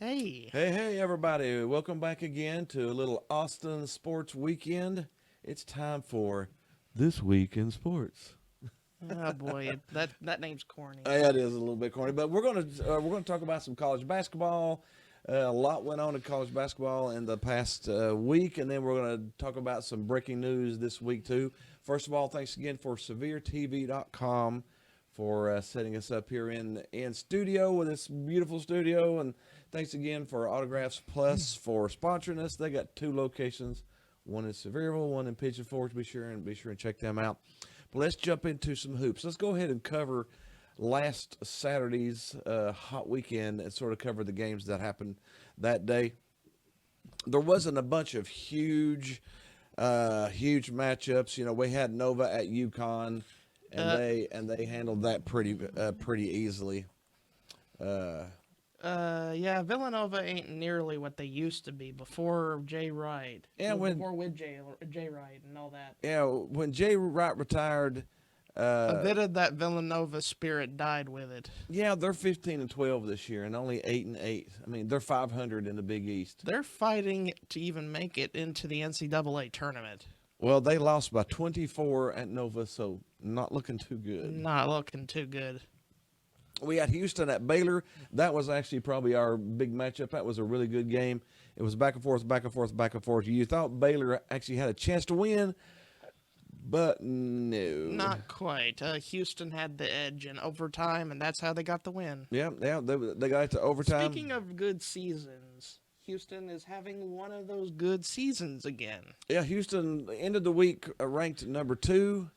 Hey. Hey, everybody. Welcome back again to a little Austin Sports Weekend. It's time for This Week in Sports. Oh boy, that name's corny. Yeah, it is a little bit corny, but we're gonna talk about some college basketball. A lot went on in college basketball in the past week, and then we're going to talk about some breaking news this week too. First of all, thanks again for SevereTV.com for setting us up here in studio with this beautiful studio, and thanks again for Autographs Plus for sponsoring us. They got two locations, one in Sevierville, one in Pigeon Forge. Be sure and check them out. But let's jump into some hoops. Let's go ahead and cover last Saturday's hot weekend and sort of cover the games that happened that day. There wasn't a bunch of huge matchups. You know, we had Nova at UConn, and Uh, they handled that pretty easily. yeah, Villanova ain't nearly what they used to be before Jay Wright. Yeah, before with Jay Wright and all that. When Jay Wright retired, A bit of that Villanova spirit died with it. yeah, they're 15-12 this year and only 8-8. I mean, they're 500 in the Big East. They're fighting to even make it into the NCAA tournament. Well, they lost by 24 at Nova, so not looking too good. Not looking too good. We had Houston at Baylor. That was actually probably our big matchup. That was a really good game. It was back and forth, back and forth, back and forth. You thought Baylor actually had a chance to win, but no. Not quite. Houston had the edge in overtime, and that's how they got the win. Yeah, they got it to overtime. Speaking of good seasons, Houston is having one of those good seasons again. Yeah, Houston ended the week ranked number 2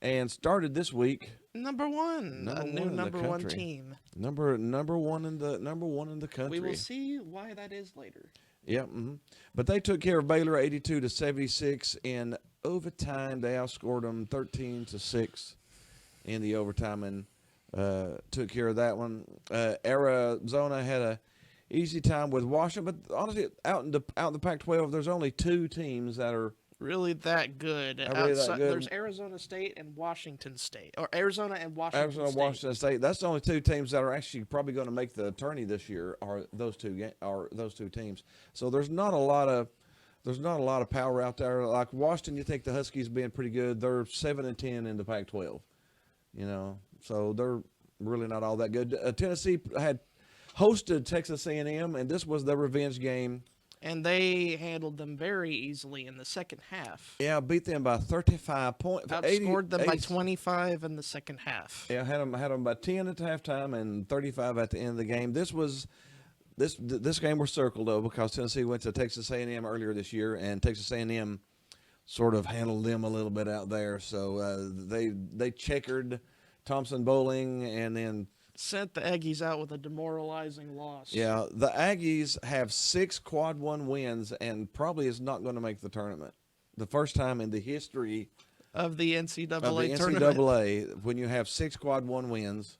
and started this week Number one, a new number one team. number one in the country. We will see why that is later. Yeah, but they took care of Baylor 82-76 in overtime. They outscored them 13-6 in the overtime and took care of that one. Arizona had a easy time with Washington, but honestly, out in the Pac-12, there's only two teams that are Really that good. really that good. There's Arizona State and Washington State, or Arizona and Washington Arizona, State. Washington State. That's the only two teams that are actually probably going to make the tourney this year. Are those two teams? So there's not a lot of power out there. Like Washington, you think the Huskies being pretty good. They're 7-10 in the Pac-12. You know, so they're really not all that good. Tennessee had hosted Texas A&M, and this was their revenge game. And they handled them very easily in the second half. Yeah, beat them by 35 points. Outscored them by 25 in the second half. Yeah, had them by 10 at halftime and 35 at the end of the game. This game was circled though because Tennessee went to Texas A&M earlier this year, and Texas A&M sort of handled them a little bit out there. So they checkered Thompson Bowling and then sent the Aggies out with a demoralizing loss. Yeah, the Aggies have 6 quad one wins and probably is not going to make the tournament. The first time in the history of the NCAA tournament tournament. When you have 6 quad one wins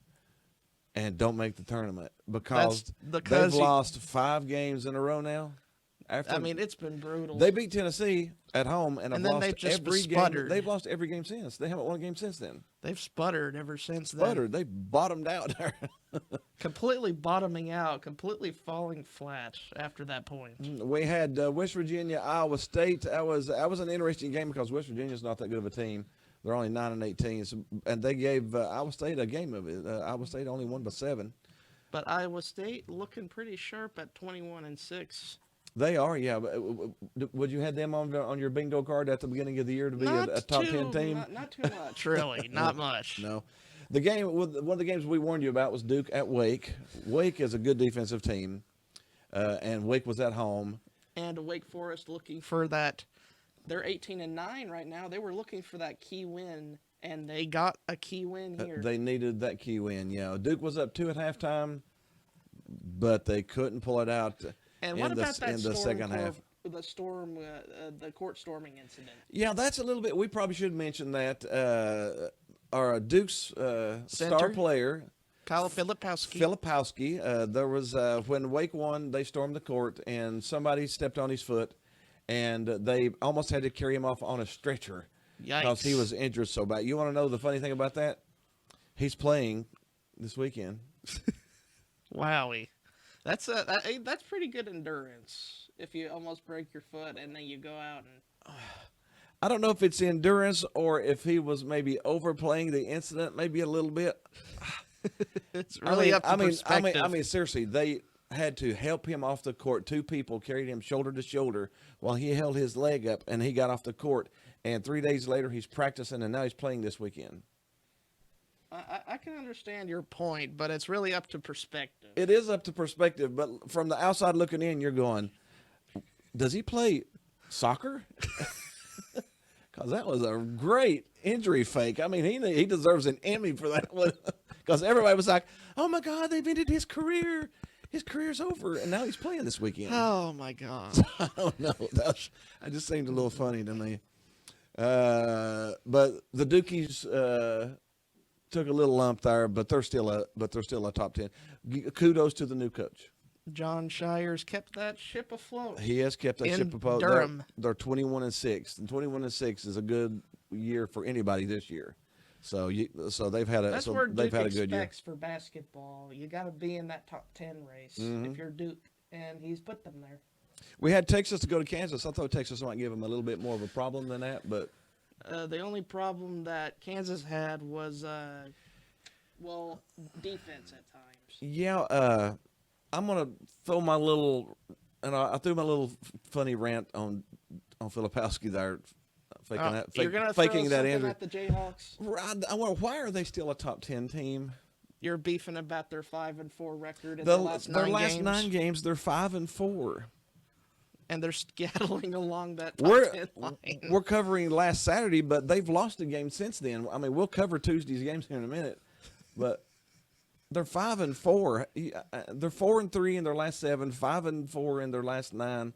and don't make the tournament because they've lost 5 games in a row now. It's been brutal. They beat Tennessee at home and have then lost they've just every sputtered. game. They've lost every game since. They haven't won a game since then. They've sputtered ever since then. They bottomed out. Completely bottoming out, completely falling flat after that point. We had West Virginia, Iowa State. That was an interesting game because West Virginia's not that good of a team. They're only 9-18, and they gave Iowa State a game of it. Iowa State only won by 7. But Iowa State looking pretty sharp at 21-6. They are, yeah. Would you have them on your bingo card at the beginning of the year to be a top 10 team? Not too much, really. Not much. No. One of the games we warned you about was Duke at Wake. Wake is a good defensive team, and Wake was at home. And Wake Forest looking for that. They're 18-9 right now. They were looking for that key win, and they got a key win here. They needed that key win, yeah. Duke was up 2 at halftime, but they couldn't pull it out. And what about that the second half? The court storming incident? Yeah, that's a little bit. We probably should mention that. Our Duke's star player, Kyle Filipowski. There was when Wake won, they stormed the court, and somebody stepped on his foot, and they almost had to carry him off on a stretcher because he was injured so bad. You want to know the funny thing about that? He's playing this weekend. Wowie. That's pretty good endurance. If you almost break your foot and then you go out and I don't know if it's endurance or if he was maybe overplaying the incident, maybe a little bit. it's really up to perspective. I mean, seriously, they had to help him off the court. Two people carried him shoulder to shoulder while he held his leg up, and he got off the court. And 3 days later, he's practicing, and now he's playing this weekend. I can understand your point, but it's really up to perspective. It is up to perspective, but from the outside looking in, you're going, does he play soccer? Because that was a great injury fake. I mean, he deserves an Emmy for that one. Because everybody was like, oh, my God, they've ended his career. His career's over, and now he's playing this weekend. Oh, my God. I don't know. That just seemed a little funny to me. But the Dukies took a little lump there, but they're still a top 10. Kudos to the new coach. John Shires kept that ship afloat. He has kept that ship afloat. Durham. They're 21-6, and 21-6 is a good year for anybody this year. So they've had a That's so where they've Duke had a good year. expects for basketball. You got to be in that top 10 race if you're Duke, and he's put them there. We had Texas to go to Kansas. I thought Texas might give them a little bit more of a problem than that, but the only problem that Kansas had was defense at times. yeah. I'm gonna throw my little, and I threw my little funny rant on Filipowski there, faking that injury. At the Jayhawks. I wonder, why are they still a top 10 team? You're beefing about their 5-4 record in Their last last 9 games, they're 5-4, and they're scattling along that top 10 line. We're covering last Saturday, but they've lost a game since then. I mean, we'll cover Tuesday's games here in a minute, but they're 5-4. They're 4-3 in their last 7, 5-4 in their last 9.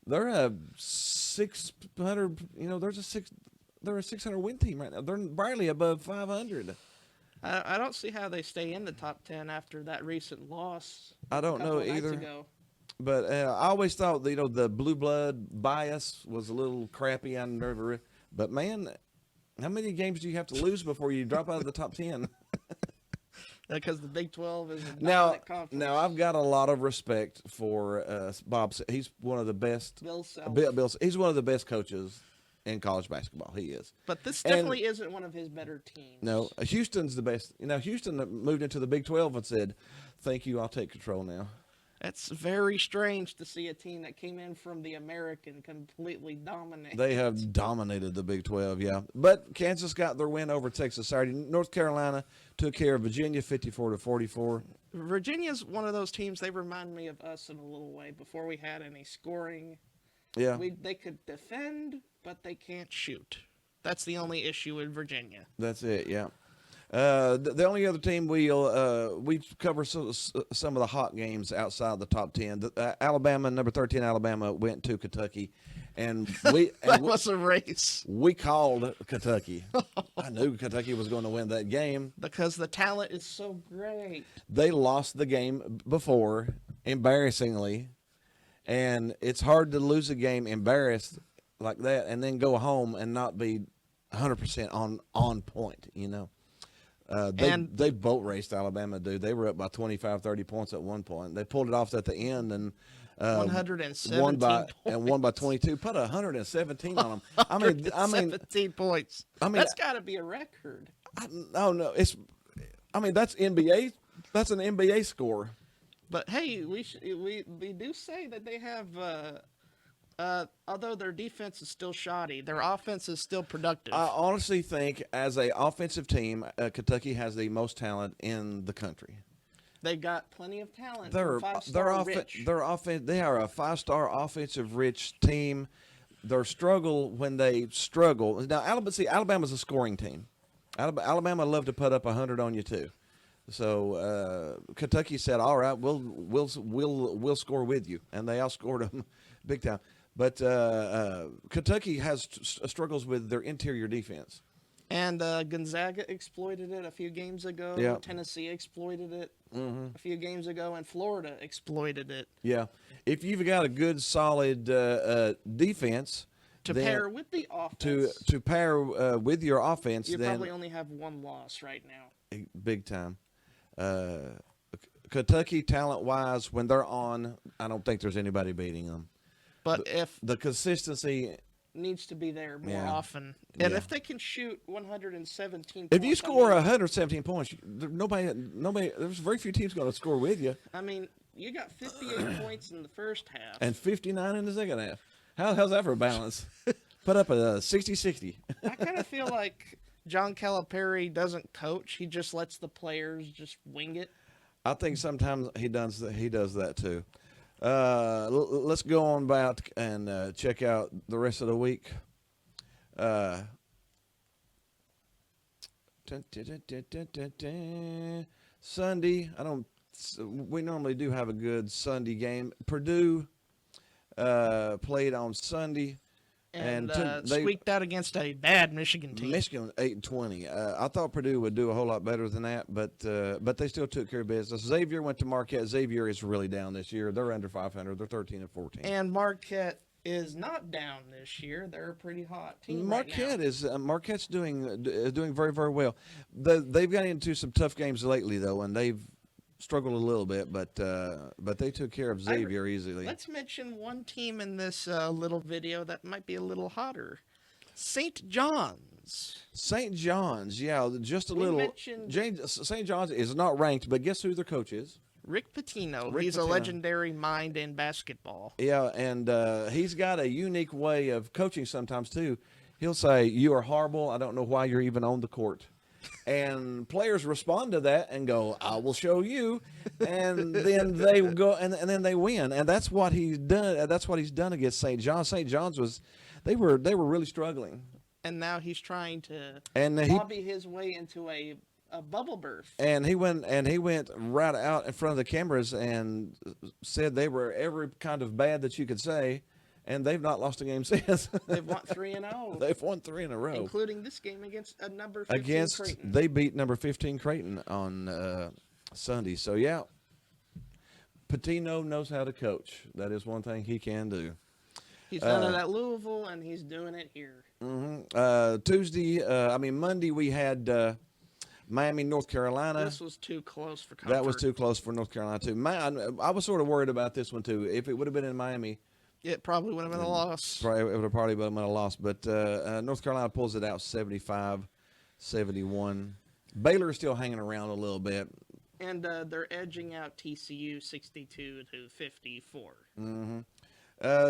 They're a 600. They're a 600 win team right now. They're barely above 500. I don't see how they stay in the top 10 after that recent loss. I don't know either. But I always thought the blue blood bias was a little crappy. I never. But man, how many games do you have to lose before you drop out of the top 10? Because the Big 12 is a now. dominant conference. Now I've got a lot of respect for Bob. He's one of the best. Bill Self. He's one of the best coaches in college basketball. He is. But this definitely isn't one of his better teams. No, Houston's the best. Houston moved into the Big 12 and said, "Thank you, I'll take control now." It's very strange to see a team that came in from the American completely dominate. They have dominated the Big 12, yeah. But Kansas got their win over Texas Saturday. North Carolina took care of Virginia 54-44. Virginia's one of those teams, they remind me of us in a little way before we had any scoring. Yeah. They could defend, but they can't shoot. That's the only issue in Virginia. That's it, yeah. The only other team we cover some of the hot games outside the top 10. Alabama, number 13 Alabama, went to Kentucky, and that was a race. We called Kentucky. I knew Kentucky was going to win that game because the talent is so great. They lost the game before, embarrassingly, and it's hard to lose a game embarrassed like that and then go home and not be 100% on point, They boat raced Alabama, dude. They were up by 25, 30 points at one point. They pulled it off at the end and 117 won by 22. Put 117 on them. I mean, 17 points. That's got to be a record. No. That's NBA. That's an NBA score. But hey, we do say that they have. Although their defense is still shoddy, their offense is still productive. I honestly think, as an offensive team, Kentucky has the most talent in the country. They got plenty of talent. They are a 5-star offensive rich team. Their struggle when they struggle. Now, Alabama's a scoring team. Alabama love to put up 100 on you too. So Kentucky said, "All right, we'll score with you," and they outscored them big time. But Kentucky has struggles with their interior defense. And Gonzaga exploited it a few games ago. Yeah. Tennessee exploited it a few games ago, and Florida exploited it. Yeah. If you've got a good, solid defense to pair with the offense, to pair with your offense, you then probably only have one loss right now. Big time. Kentucky, talent-wise, when they're on, I don't think there's anybody beating them. But if The consistency, needs to be there more Yeah. often, and Yeah. if they can shoot 117, if you points, score I mean, 117 points, nobody, there's very few teams going to score with you, I mean, you got 58 points in the first half. and 59 in the second half. How's that for a balance? Put up a 60-60. I kind of feel like John Calipari doesn't coach; he just lets the players just wing it. I think sometimes he does that too. Let's go on back and check out the rest of the week. Sunday, we normally do have a good Sunday game. Purdue played on Sunday. And they squeaked out against a bad Michigan team. Michigan 8-20. I thought Purdue would do a whole lot better than that, but they still took care of business. Xavier went to Marquette. Xavier is really down this year. They're under 500. They're 13-14. And Marquette is not down this year. They're a pretty hot team. Marquette right now. Marquette's doing very, very well. They've got into some tough games lately though, and they've struggled a little bit, but they took care of Xavier easily. Let's mention one team in this little video that might be a little hotter. St. John's. St. John's, yeah, just a little. St. John's is not ranked, but guess who their coach is? Rick Pitino. Rick He's a Pitino. legendary mind in basketball. Yeah, and he's got a unique way of coaching sometimes too. He'll say, "You are horrible. I don't know why you're even on the court." And players respond to that and go, "I will show you," and then they go and then they win. And that's what he's done. That's what he's done against St. John's. St. John's they were really struggling. And now he's trying to And lobby his way into a bubble berth. And he went right out in front of the cameras and said they were every kind of bad that you could say, and they've not lost a game since. They've won 3-0. They've won 3 in a row, including this game against a number 15 Creighton. They beat number 15 Creighton on Sunday. So yeah, Pitino knows how to coach. That is one thing he can do. He's done it at Louisville, and he's doing it here. Monday we had Miami, North Carolina. This was too close for comfort. That was too close for North Carolina too. I was sort of worried about this one too. If it would have been in Miami, it probably would have been a loss. it would have probably been a loss. But North Carolina pulls it out 75-71. Baylor is still hanging around a little bit. And they're edging out TCU 62-54.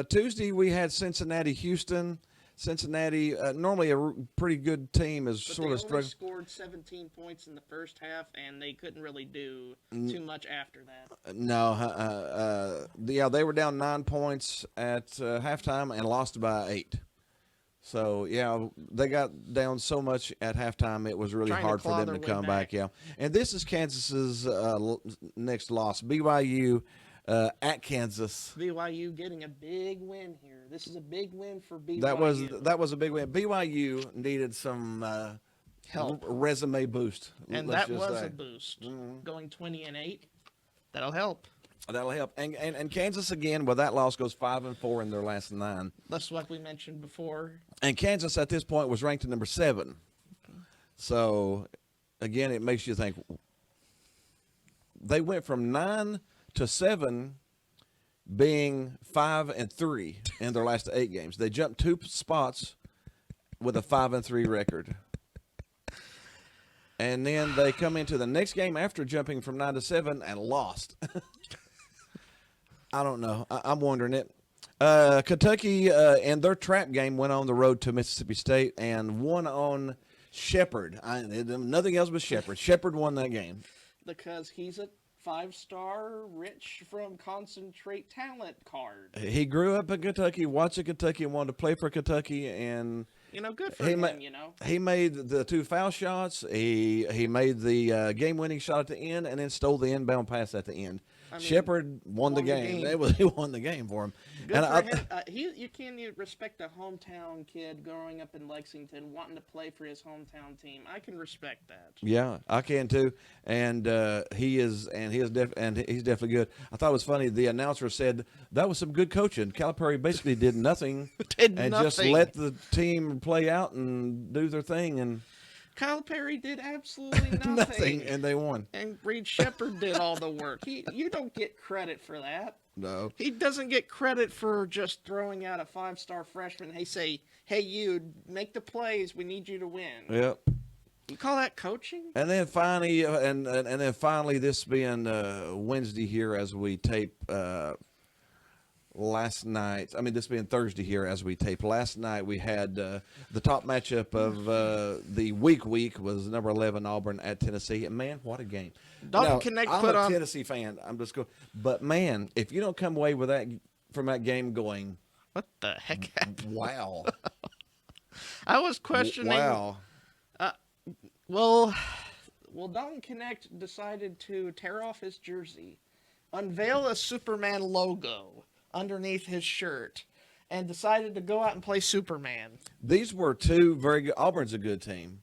Tuesday we had Cincinnati, Houston. Cincinnati, normally a pretty good team, is But sort of they only struggling. scored 17 points in the first half, and they couldn't really do too much after that. No, they were down 9 points at halftime and lost by 8. So yeah, they got down so much at halftime it was really Trying to hard for claw them their to way come back. Yeah, and this is Kansas's next loss. BYU at Kansas. BYU getting a big win here. This is a big win for BYU. That was a big win. BYU needed some Help. resume boost, And let's that just was say. a boost. Going 20-8, that'll help. That'll help. And Kansas again with that loss goes 5-4 in their last 9. That's like we mentioned before. And Kansas at this point was ranked at number 7. So again, it makes you think. They went from 9 to 7, being 5-3 in their last 8 games. They jumped 2 spots with a 5-3 record. And then they come into the next game after jumping from 9 to 7 and lost. I don't know. I'm wondering it. Kentucky and their trap game went on the road to Mississippi State and won on Shepherd. Nothing else but Shepherd. Shepherd won that game. Because he's a 5-star, rich from concentrate talent card. He grew up in Kentucky, watched Kentucky, and wanted to play for Kentucky, and Good for him, He made the 2 foul shots. He made the game-winning shot at the end, and then stole the inbound pass at the end. Shepherd won the game. He won the game for him. Good for him. You can't respect a hometown kid growing up in Lexington wanting to play for his hometown team. I can respect that. Yeah, I can too. And he's definitely good. I thought it was funny. The announcer said that was some good coaching. Calipari basically did nothing. Just let the team play out and do their thing. And Kyle Perry did absolutely nothing. Nothing, and they won. And Reed Shepard did all the work. You don't get credit for that. No. He doesn't get credit for just throwing out a 5-star freshman. Hey, you make the plays. We need you to win. Yep. You call that coaching? And then finally, and then finally, this being Wednesday here as we tape last night. I mean, this being Thursday here as we tape. Last night we had the top matchup of the week was number 11 Auburn at Tennessee. And man, what a game! Dalton Knecht I'm put a on. Tennessee fan. I'm just going, but man, if you don't come away with that from that game going, What the heck happened? wow, I was questioning. wow. Well, Dalton Knecht decided to tear off his jersey, unveil a Superman logo underneath his shirt, and decided to go out and play Superman. These were two very good. Auburn's a good team.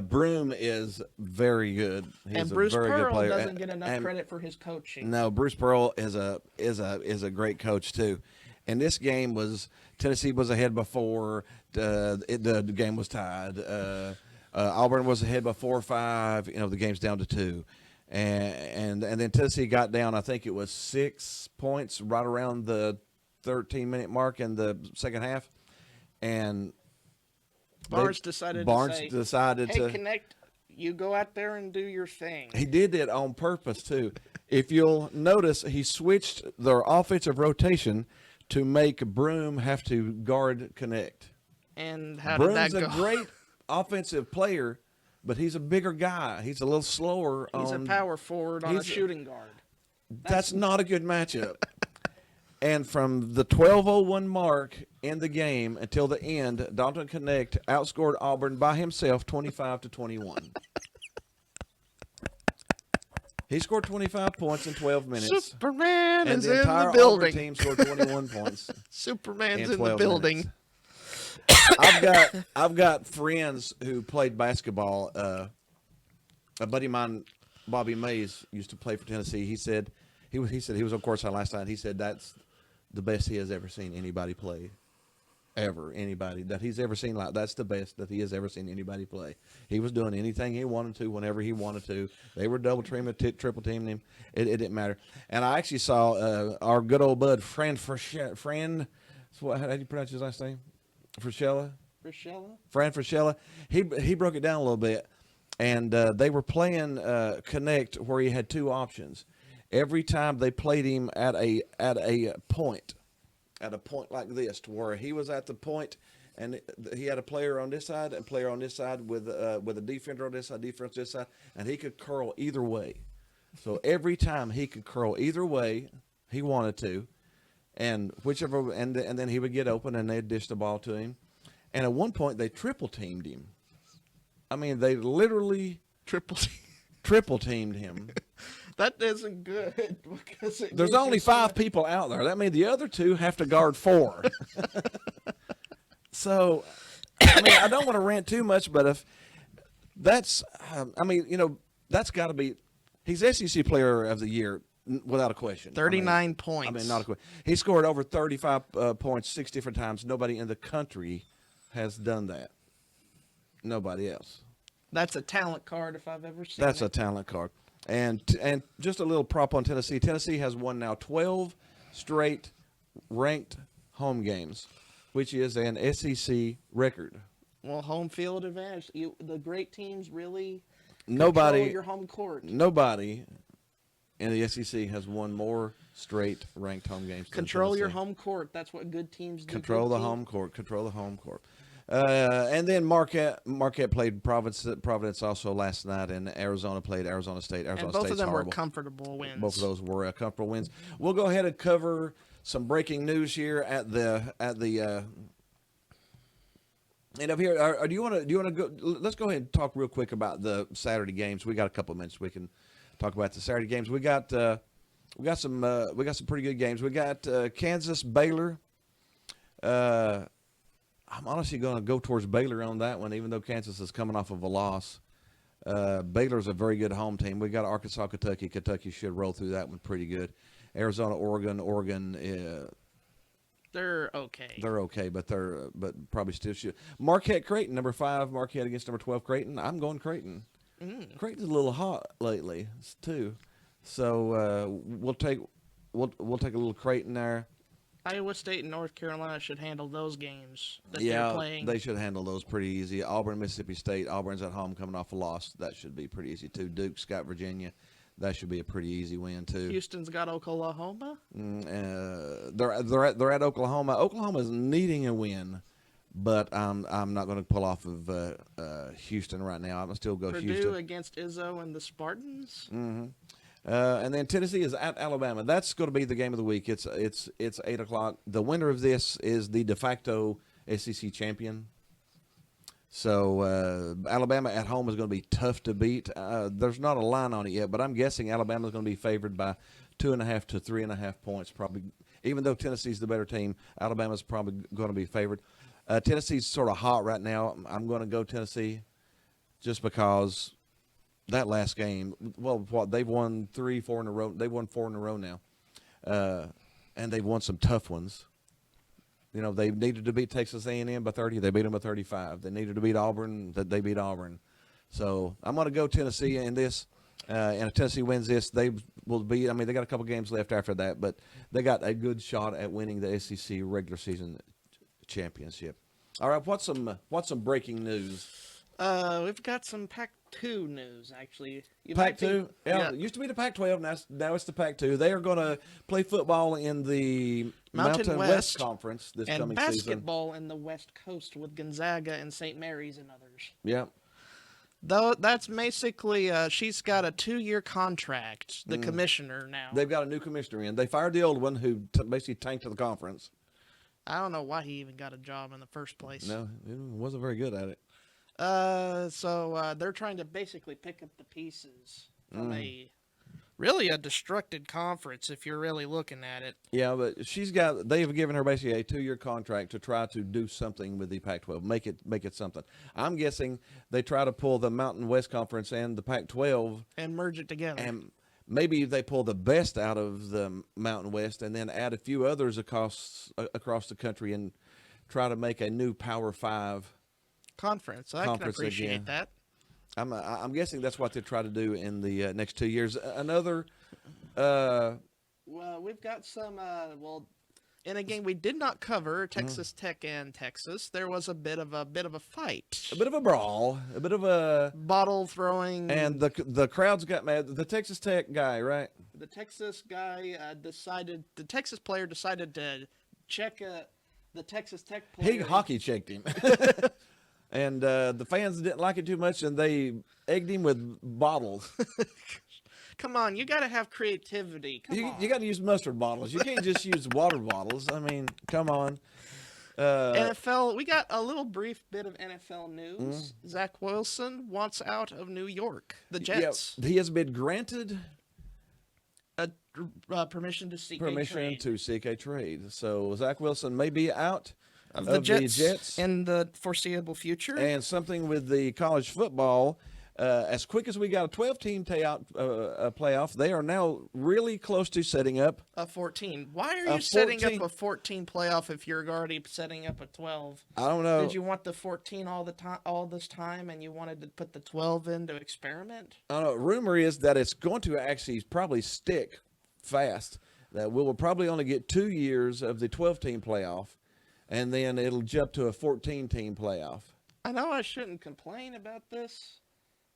Broom is very good. He's And Bruce a very good Pearl player. doesn't get enough And- credit for his coaching. No, Bruce Pearl is a great coach too. And this game was Tennessee was ahead before the game was tied. Auburn was ahead by 4 or 5. The game's down to 2, and then Tennessee got down. I think it was 6 points right around the 13-minute mark in the second half, and Barnes decided Barnes to decided say, to. hey, Knecht, you go out there and do your thing. He did that on purpose too. If you'll notice, he switched their offensive rotation to make Broom have to guard Knecht. And how Broom's did that go? a great offensive player, but he's a bigger guy. He's a little slower. He's a power forward on a he's a- shooting guard. That's not a good matchup. And from the 12:01 mark in the game until the end, Dalton Knecht outscored Auburn by himself 25-21. He scored 25 points in 12 minutes. Superman And is the in entire the Auburn building. team scored 21 points. Superman's in in the 12 building. minutes. I've got friends who played basketball. A buddy of mine, Bobby Mays, used to play for Tennessee. He said he was on courtside last night. He said that's the best he has ever seen anybody play. Anybody that he's ever seen, like that's the best that he has ever seen anybody play. He was doing anything he wanted to whenever he wanted to. They were double teaming, triple teaming him. It didn't matter. And I actually saw our good old bud Fran. How do you pronounce his last name? Frischella? Fran Frischella. He broke it down a little bit, and they were playing Knecht where he had 2 options. Every time they played him at a point like this, to where he was at the point, and he had a player on this side and a player on this side with a defender on this side, defense this side, and he could curl either way. So every time he could curl either way he wanted to, and whichever, and then he would get open and they'd dish the ball to him. And at one point they triple teamed him. I mean, they literally triple teamed him. That isn't good because There's only 5 people out there. That means the other 2 have to guard 4. So, I mean, I don't want to rant too much, but if that's, that's got to be. He's SEC Player of the Year without a question. 39 points. I mean, not a question. He scored over 35 points 6 different times. Nobody in the country has done that. Nobody else. That's a talent card if I've ever seen That's it. a talent card. And just a little prop on Tennessee. Tennessee has won now 12 straight ranked home games, which is an SEC record. Well, home field advantage. The great teams really Nobody control your home court. Nobody in the SEC has won more straight ranked home games. Control your home court. That's what good teams do. Control the home court. Control the home court. And then Marquette played Providence also last night, and Arizona played Arizona State. And both State's of them horrible. were comfortable wins. Both of those were comfortable wins. We'll go ahead and cover some breaking news here at the. And up here, do you want to go? Let's go ahead and talk real quick about the Saturday games. We got a couple of minutes. We can talk about the Saturday games. We got some pretty good games. We got Kansas Baylor. I'm honestly going to go towards Baylor on that one, even though Kansas is coming off of a loss. Baylor's a very good home team. We got Arkansas, Kentucky. Kentucky should roll through that one pretty good. Arizona, Oregon. They're okay. They're okay, but but probably still should. Marquette Creighton, number 5, Marquette against number 12 Creighton. I'm going Creighton. Creighton's a little hot lately too, so we'll take a little Creighton there. Iowa State and North Carolina should handle those games that they're playing. They should handle those pretty easy. Auburn, Mississippi State. Auburn's at home coming off a loss. That should be pretty easy too. Duke's got Virginia. That should be a pretty easy win too. Houston's got Oklahoma. They're at Oklahoma. Oklahoma's needing a win, but I'm not going to pull off of Houston right now. I'm gonna still go Purdue Houston. against Izzo and the Spartans. And then Tennessee is at Alabama. That's going to be the game of the week. It's 8:00. The winner of this is the de facto SEC champion. So Alabama at home is going to be tough to beat. There's not a line on it yet, but I'm guessing Alabama is going to be favored by 2.5 to 3.5 points. Probably, even though Tennessee's the better team, Alabama's probably going to be favored. Tennessee's sort of hot right now. I'm going to go Tennessee, just because that last game. Well, they've won 4 in a row. They've won 4 in a row now, and they've won some tough ones. You know, they needed to beat Texas A&M by 30. They beat them by 35. They needed to beat Auburn. They beat Auburn. So I'm going to go Tennessee in this. And if Tennessee wins this, they will be. I mean, they got a couple games left after that, but they got a good shot at winning the SEC regular season championship. All right, what's some breaking news? We've got some Pac-2 news, actually. Pac-2? Yeah, it used to be the Pac-12, now it's the Pac-2. They are going to play football in the Mountain West Conference this coming season. And basketball in the West Coast with Gonzaga and St. Mary's and others. Yeah. Though that's basically, she's got a 2-year contract, the commissioner now. They've got a new commissioner in. They fired the old one who basically tanked the conference. I don't know why he even got a job in the first place. No, he wasn't very good at it. So they're trying to basically pick up the pieces from really a destructed conference if you're really looking at it. Yeah, but they've given her basically a 2-year contract to try to do something with the Pac-12, make it something. I'm guessing they try to pull the Mountain West Conference and the Pac-12 and merge it together. And maybe they pull the best out of the Mountain West and then add a few others across the country and try to make a new Power 5 conference. I can appreciate that. I'm guessing that's what they try to do in the next 2 years. Another. Well, we've got some. In a game we did not cover, Texas Tech and Texas, there was a bit of a fight. A bit of a brawl. A bit of a bottle throwing. And the crowds got mad. The Texas Tech guy, right? The Texas guy decided. The Texas player decided to check the Texas Tech player. He hockey checked him. And the fans didn't like it too much, and they egged him with bottles. Come on, you got to have creativity. You got to use mustard bottles. You can't just use water bottles. I mean, come on. NFL, we got a little brief bit of NFL news. Zach Wilson wants out of New York. The Jets. Yeah, he has been granted permission to seek a trade. So Zach Wilson may be out of the Jets in the foreseeable future. And something with the college football, as quick as we got a 12-team playoff, they are now really close to setting up a 14. Why are you setting up a 14 playoff if you're already setting up a 12? I don't know. Did you want the 14 all this time, and you wanted to put the 12 in to experiment? I don't know. Rumor is that it's going to actually probably stick fast. That we will probably only get 2 years of the 12-team playoff, and then it'll jump to a 14-team playoff. I know I shouldn't complain about this,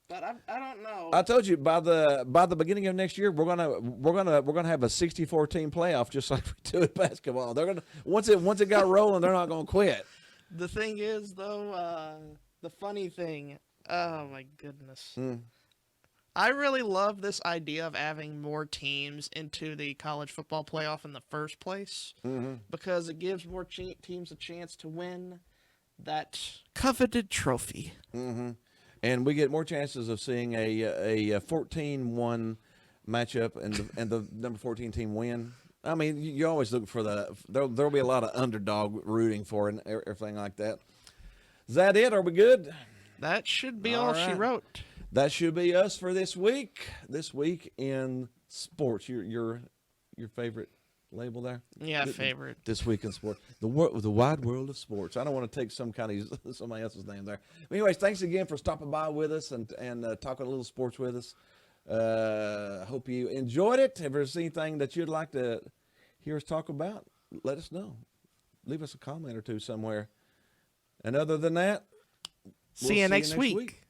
but I don't know. I told you by the beginning of next year we're gonna have a 64-team playoff just like we do in basketball. They're gonna once it got rolling, they're not gonna quit. The thing is though, the funny thing, oh my goodness. I really love this idea of having more teams into the college football playoff in the first place because it gives more teams a chance to win that coveted trophy. And we get more chances of seeing a 14-1 matchup and the number 14 team win. I mean, you always look for there'll be a lot of underdog rooting for and everything like that. Is that it? Are we good? That should be all she wrote. That should be us for this week. This week in sports, your favorite label there? Yeah, favorite. This week in sports, the wide world of sports. I don't want to take somebody else's name there. But anyways, thanks again for stopping by with us and talking a little sports with us. Hope you enjoyed it. If there's anything that you'd like to hear us talk about, let us know. Leave us a comment or two somewhere. And other than that, See you next week.